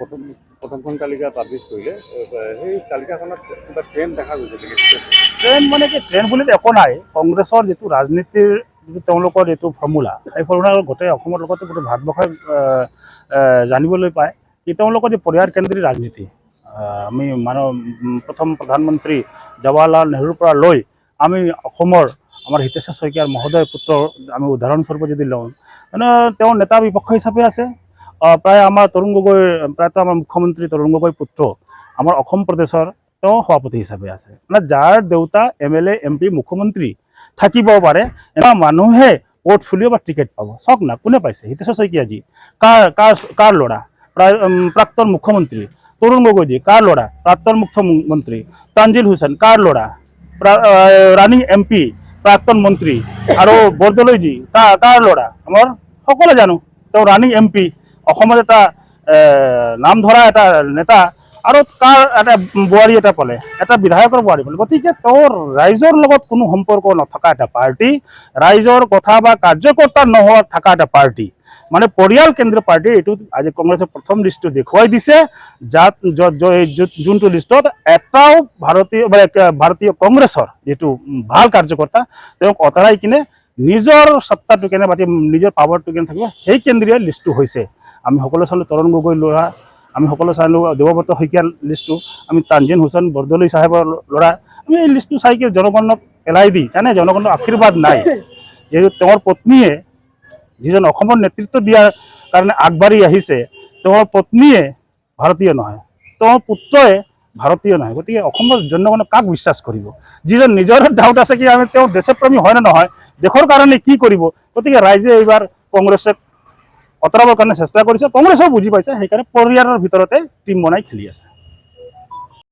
প্ৰথম প্ৰথমখন তালিকা পাব্লিছ কৰিলে সেই তালিকাখনত কিবা ট্ৰেণ্ড দেখা গৈছে নেকি? ট্ৰেণ্ড মানে কি ট্ৰেণ্ড বুলি একো নাই। কংগ্ৰেছৰ যিটো ৰাজনীতিৰ যিটো তেওঁলোকৰ যিটো ফৰ্মুলা, এই ফৰ্মুলা গোটেই অসমৰ লগতে গোটেই ভাৰতবৰ্ষই জানিবলৈ পায় কি তেওঁলোকৰ যি পৰিয়াল কেন্দ্ৰিক ৰাজনীতি। আমি প্ৰথম প্ৰধানমন্ত্ৰী জৱাহৰলাল নেহৰুৰ পৰা লৈ আমি অসমৰ আমাৰ হিতেশ্বৰ শইকীয়াৰ মহোদয় পুত্ৰ আমি উদাহৰণস্বৰূপে যদি লওঁ, মানে তেওঁ নেতা বিপক্ষ হিচাপে আছে। প্ৰায় আমাৰ তৰুণ গগৈ, প্ৰায়তো আমাৰ মুখ্যমন্ত্ৰী তৰুণ গগৈ পুত্ৰ আমাৰ অসম প্ৰদেশৰ তেওঁ সভাপতি হিচাপে আছে। মানে যাৰ দেউতা MLA MP মুখ্যমন্ত্ৰী থাকিব পাৰে এনে মানুহে পোৰ্টফলিঅ' বা টিকেট পাব। চাওক না, কোনে পাইছে? হিতেশ্বৰ শইকীয়াজী কাৰ ল'ৰা? প্ৰাক্তন মুখ্যমন্ত্ৰী। তৰুণ গগৈজী কাৰ ল'ৰা? প্ৰাক্তন মুখ্যমন্ত্ৰী। তানজিল হুছেইন কাৰ ল'ৰা? ৰানিং MP, প্ৰাক্তন মন্ত্ৰী। আৰু বৰদলৈজী কাৰ ল'ৰা? আমাৰ সকলোৱে জানো তেওঁ ৰানিং MP, অসমৰ এটা নাম ধৰা এটা নেতা। আৰু কাৰ এটা বোৱাৰী এটা পালে, এটা বিধায়কৰ বোৱাৰী পালে। গতিকে তেওঁৰ ৰাইজৰ লগত কোনো সম্পৰ্ক নথকা এটা পাৰ্টি, ৰাইজৰ কথা বা কাৰ্যকৰ্তা নোহোৱা থকা এটা পাৰ্টি, মানে পৰিয়াল কেন্দ্ৰীয় পাৰ্টি। এইটো আজি কংগ্ৰেছে প্ৰথম লিষ্টটো দেখুৱাই দিছে, যোনটো লিষ্টত এটাও ভাৰতীয় কংগ্ৰেছৰ যিটো ভাল কাৰ্যকৰ্তা তেওঁক আঁতৰাই কিনে নিজৰ সত্তাটো কেনে বা নিজৰ পাৱাৰটো কেনে থাকিব সেই কেন্দ্ৰীয় লিষ্টটো হৈছে। আমি সকলোৱে চালোঁ তৰুণ গগৈ ল'ৰা, আমি সকলোৱে চালোঁ দেৱব্ৰত শইকীয়াৰ লিষ্টটো, আমি তানজিন হুছেইন বৰদলৈ চাহেবৰ ল'ৰা। আমি এই লিষ্টটো চাই কি জনগণক পেলাই দি জানে জনগণৰ আশীৰ্বাদ নাই। যিহেতু তেওঁৰ পত্নীয়ে যিজন অসমৰ নেতৃত্ব দিয়াৰ কাৰণে আগবাঢ়ি আহিছে, তেওঁৰ পত্নীয়ে ভাৰতীয় নহয়, তেওঁৰ পুত্ৰই ভাৰতীয় নহয়। গতিকে অসমৰ জনগণে কাক বিশ্বাস কৰিব? যিজন নিজৰ ডাউট আছে কি আমি তেওঁ দেশপ্ৰেমী হয় নে নহয়, দেশৰ কাৰণে কি কৰিব। গতিকে ৰাইজে এইবাৰ কংগ্ৰেছক অঁতৰাবৰ কাৰণে চেষ্টা কৰিছে। কংগ্ৰেছেও বুজি পাইছে, সেইকাৰণে পৰিয়ালৰ ভিতৰতে টিম বনাই খেলি আছে।